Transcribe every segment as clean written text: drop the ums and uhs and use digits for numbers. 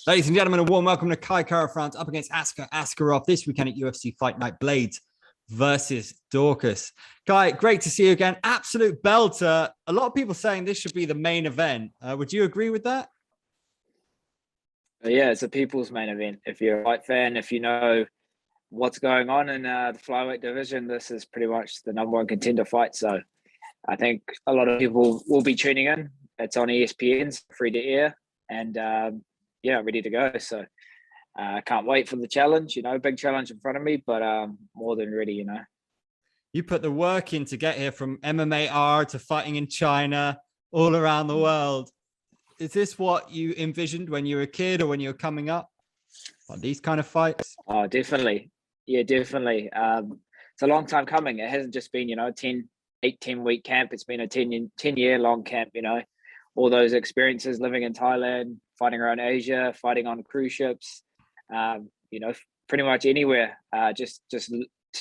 Ladies and gentlemen, a warm welcome to Kai Kara-France up against Askarov this weekend at UFC Fight Night Blades versus Dorcas. Kai, great to see you again. Absolute belter. A lot of people saying this should be the main event. Would you agree with that? Yeah, it's a people's main event. If you're a fight fan, if you know what's going on in the flyweight division, this is pretty much the number one contender fight. So I think a lot of people will be tuning in. It's on ESPN, free to air, and ready to go. So I can't wait for the challenge. Big challenge in front of me, but more than ready. You put the work in to get here, from MMA to fighting in China, all around the world. Is this what you envisioned when you were a kid or when you were coming up? Like these kind of fights? Oh, definitely. Yeah, definitely. It's a long time coming. It hasn't just been, 10-week camp. It's been a 10-year long camp, all those experiences living in Thailand, fighting around Asia, fighting on cruise ships, pretty much anywhere, just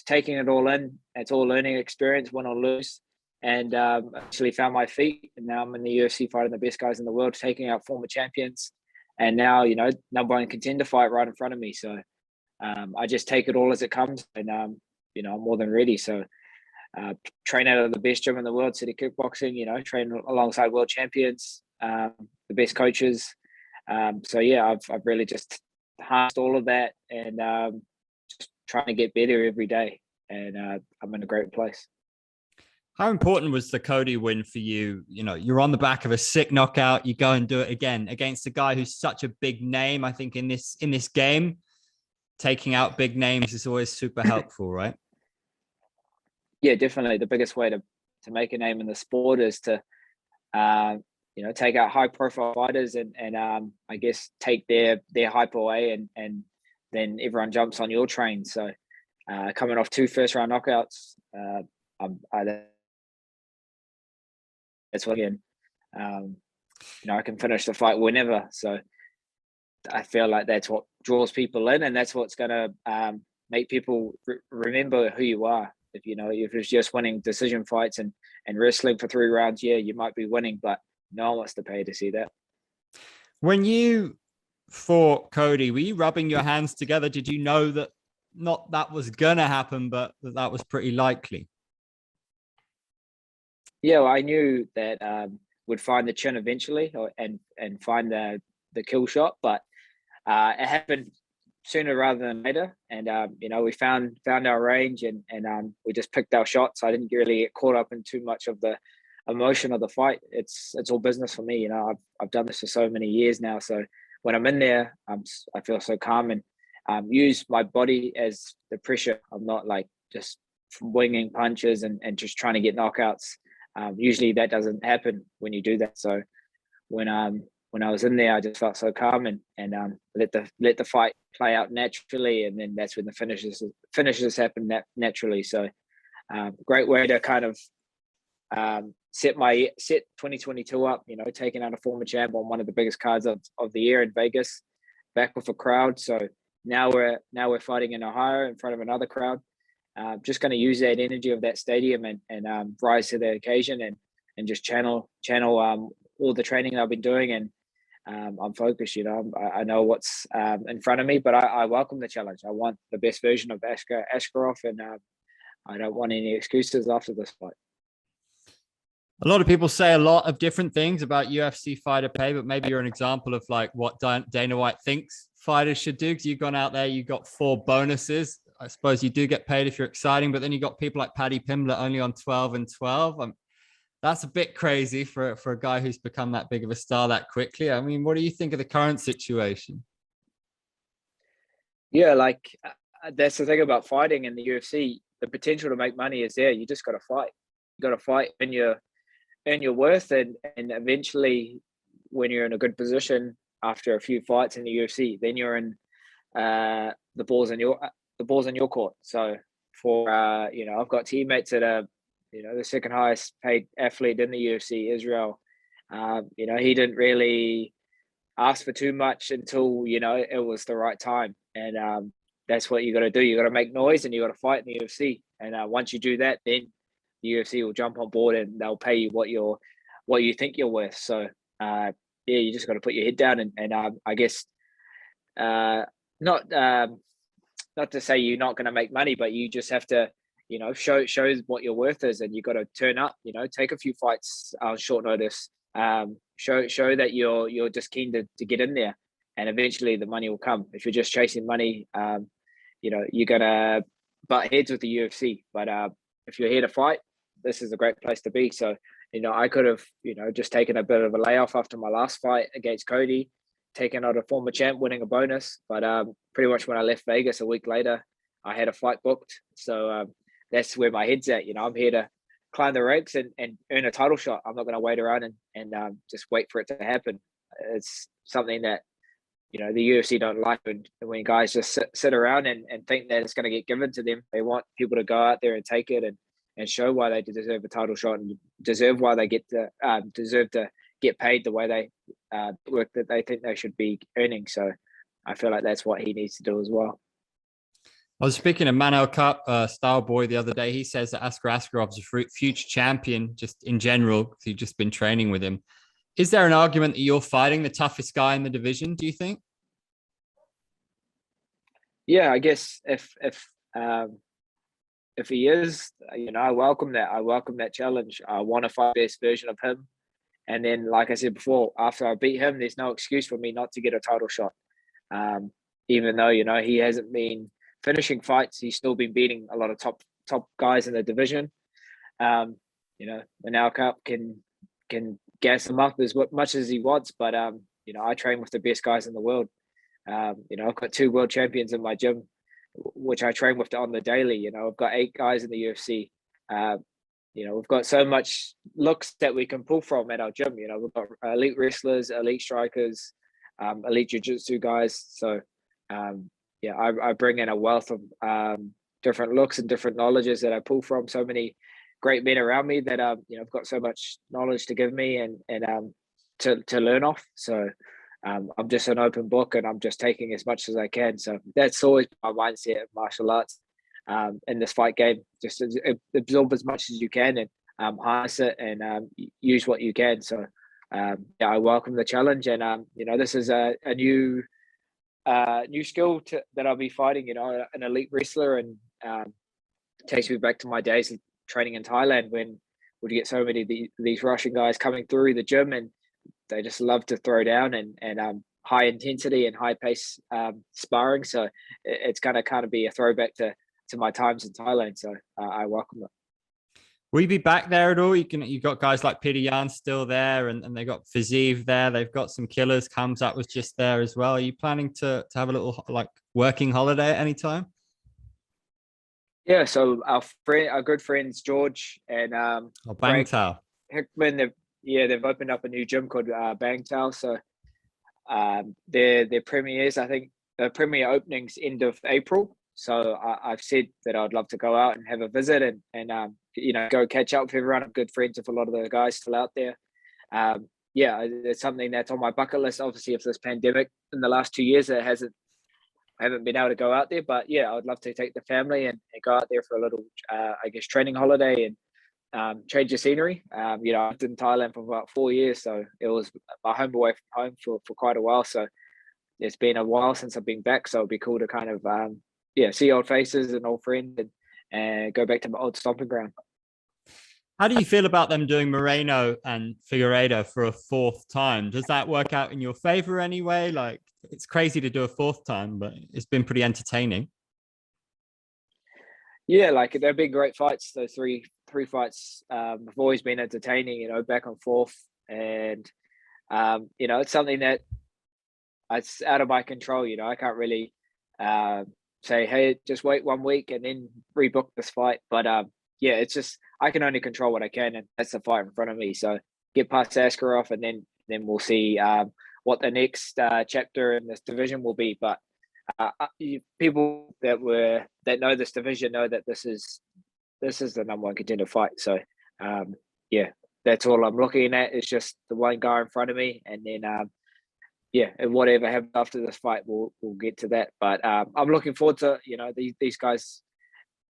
taking it all in. It's all learning experience, win or lose. And actually found my feet. And now I'm in the UFC fighting the best guys in the world, taking out former champions. And now, number one contender fight right in front of me. So I just take it all as it comes. And, I'm more than ready. So train out of the best gym in the world, City Kickboxing, train alongside world champions, the best coaches. I've really just harnessed all of that and just trying to get better every day. And I'm in a great place. How important was the Cody win for you? You're on the back of a sick knockout. You go and do it again against a guy who's such a big name. I think in this game, taking out big names is always super helpful, right? Yeah, definitely. The biggest way to make a name in the sport is to, take out high profile fighters and I guess take their hype away and then everyone jumps on your train. So coming off 2 first round knockouts, that's what again. I can finish the fight whenever. So I feel like that's what draws people in, and that's what's going to make people remember who you are. If if it's just winning decision fights and wrestling for 3 rounds, yeah, you might be winning, but no one wants to pay to see that. When you fought Cody, were you rubbing your hands together? Did you know that not that was gonna happen, but that was pretty likely? Yeah, well, I knew that would find the chin eventually, and find the kill shot, but it happened sooner rather than later. And we found our range, and we just picked our shots. I didn't really get caught up in too much of the emotion of the fight. It's all business for me. I've done this for so many years now. So when I'm in there, I feel so calm and use my body as the pressure. I'm not like just winging punches and just trying to get knockouts. Usually that doesn't happen when you do that. So when I was in there, I just felt so calm and let the fight play out naturally, and then that's when the finishes happen naturally. So great way to kind of set 2022 up. Taking out a former champ on one of the biggest cards of the year in Vegas, back with a crowd. So now we're fighting in Ohio in front of another crowd. Just going to use that energy of that stadium and rise to the occasion and just channel all the training I've been doing, and I'm focused. I know what's in front of me, but I welcome the challenge. I want the best version of Askarov, and I don't want any excuses after this fight. A lot of people say a lot of different things about UFC fighter pay, but maybe you're an example of like what Dana White thinks fighters should do, because you've gone out there, you got 4 bonuses. I suppose you do get paid if you're exciting, but then you got people like Paddy Pimblett only on 12 and 12. That's a bit crazy for a guy who's become that big of a star that quickly. I mean, what do you think of the current situation? Yeah, that's the thing about fighting in the UFC. The potential to make money is there. You just got to fight. You got to fight and earn your worth, and eventually, when you're in a good position after a few fights in the UFC, then you're in the ball's in your court. So for I've got teammates that are the second highest paid athlete in the UFC, Israel. He didn't really ask for too much until it was the right time, and that's what you got to do. You got to make noise and you got to fight in the UFC. And once you do that, then the UFC will jump on board and they'll pay you what you think you're worth. So you just got to put your head down and I guess not not to say you're not going to make money, but you just have to, show what your worth is, and you got to turn up. Take a few fights on short notice. Show that you're just keen to get in there, and eventually the money will come. If you're just chasing money, you're gonna butt heads with the UFC. But if you're here to fight, this is a great place to be. So, I could have, just taken a bit of a layoff after my last fight against Cody, taken out a former champ, winning a bonus. But pretty much when I left Vegas a week later, I had a fight booked. So that's where my head's at. I'm here to climb the ranks and earn a title shot. I'm not going to wait around and just wait for it to happen. It's something that, the UFC don't like when guys just sit around and think that it's going to get given to them. They want people to go out there and take it and show why they deserve a title shot and deserve why they deserve to get paid the way they work that they think they should be earning. So I feel like that's what he needs to do as well. I was speaking of Manel Cup, Style Boy, the other day. He says that Askarov's a future champion, just in general, because you've just been training with him. Is there an argument that you're fighting the toughest guy in the division, do you think? Yeah, I guess if he is, I welcome that. I welcome that challenge. I want to fight the best version of him. And then, like I said before, after I beat him, there's no excuse for me not to get a title shot. Even though, he hasn't been finishing fights, he's still been beating a lot of top guys in the division. Manel Cup can gas him up as much as he wants, but I train with the best guys in the world. I've got 2 world champions in my gym, which I train with on the daily. I've got 8 guys in the UFC. We've got so much looks that we can pull from at our gym. We've got elite wrestlers, elite strikers, elite jiu-jitsu guys. So I bring in a wealth of different looks and different knowledges that I pull from. So many great men around me that I've got so much knowledge to give me and to learn off. So I'm just an open book, and I'm just taking as much as I can. So that's always my mindset of martial arts. In this fight game, just absorb as much as you can and harness it and use what you can. So I welcome the challenge, and this is a new skill that I'll be fighting. An elite wrestler, and takes me back to my days of training in Thailand when we'd get so many of these Russian guys coming through the gym, and they just love to throw down and high intensity and high pace sparring. So it's going to kind of be a throwback to my times in Thailand. So I welcome it. Will you be back there at all? You've got guys like Peter Yan still there, and they got Fiziev there. They've got some killers. Kamzat was just there as well. Are you planning to have a little working holiday at any time? Yeah, so our good friends George and Bangtao Hickman, they've opened up a new gym called Bangtao. So their premieres, I think the premiere openings end of April. So I've said that I'd love to go out and have a visit and go catch up with everyone. I'm good friends with a lot of the guys still out there. It's something that's on my bucket list. Obviously, if this pandemic in the last 2 years, I haven't been able to go out there. But yeah, I'd love to take the family and go out there for a little, training holiday and change the scenery. I've been in Thailand for about 4 years, so it was my home away from home for quite a while. So it's been a while since I've been back. So it'd be cool to kind of see old faces and old friends and go back to my old stomping ground. How do you feel about them doing Moreno and Figueiredo for a 4th time? Does that work out in your favor anyway? Like, it's crazy to do a 4th time, but it's been pretty entertaining. Yeah, they've been great fights. Those three fights have always been entertaining, back and forth. And, it's something that it's out of my control. I can't really say, hey, just wait 1 week and then rebook this fight. But it's just, I can only control what I can, and that's the fight in front of me. So get past Askarov, and then we'll see what the next chapter in this division will be. But people that know this division know that this is the number 1 contender fight. So that's all I'm looking at. It's just the one guy in front of me, and then and whatever happens after this fight, we'll get to that. But I'm looking forward to these guys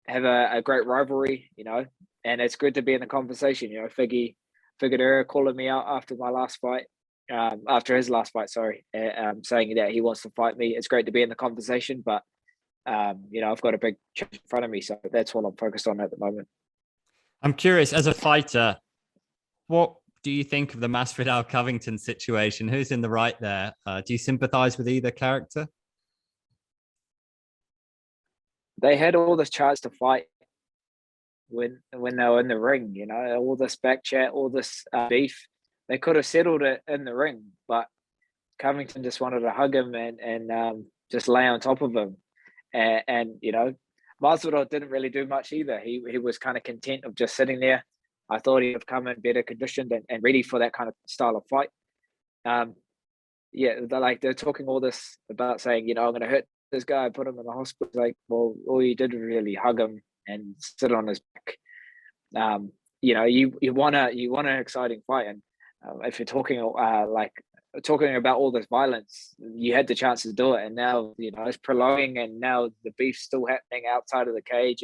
have a great rivalry, and it's good to be in the conversation. Figgy calling me out after my last fight, after his last fight, sorry, saying that he wants to fight me. It's great to be in the conversation, but you know, I've got a big challenge in front of me, so that's what I'm focused on at the moment. I'm curious, as a fighter, what do you think of the Masvidal Covington situation? Who's in the right there? Do you sympathize with either character? They had all this chance to fight when they were in the ring, you know, all this back chat, all this beef. They could have settled it in the ring, but Covington just wanted to hug him and just lay on top of him. And you know, Masvidal didn't really do much either. He was kind of content of just sitting there. I thought he'd have come in better conditioned and ready for that kind of style of fight. Yeah, they're talking all this about saying, you know, I'm going to hurt this guy, put him in the hospital. Like, well, all you did was really hug him and sit on his back. You know, you want an exciting fight, and if you're talking talking about all this violence, you had the chance to do it, and now you know it's prolonging, and now the beef's still happening outside of the cage,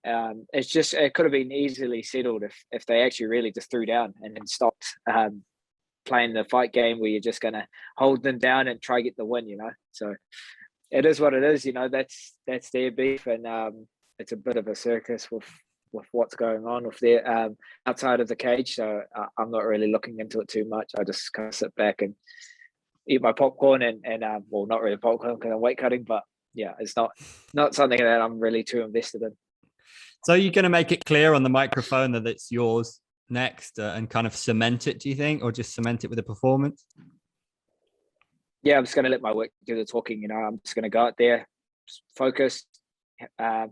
and it could have been easily settled if they actually really just threw down and then stopped playing the fight game where you're just going to hold them down and try to get the win, you know. So it is what it is, you know. That's their beef, and it's a bit of a circus with what's going on with their outside of the cage. So I'm not really looking into it too much. I just kind of sit back and eat my popcorn and well, not really popcorn because I'm weight cutting, but yeah, it's not something that I'm really too invested in. So you're going to make it clear on the microphone that it's yours next and kind of cement it, do you think, or just cement it with a performance? Yeah, I'm just going to let my work do the talking. You know, I'm just going to go out there, focus,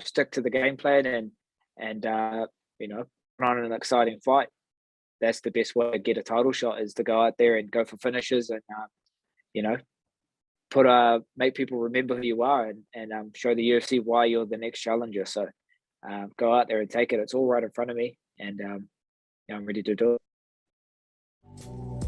stick to the game plan, and you know, put on an exciting fight. That's the best way to get a title shot, is to go out there and go for finishes and you know, make people remember who you are and show the UFC why you're the next challenger. So go out there and take it. It's all right in front of me, and I'm ready to do it.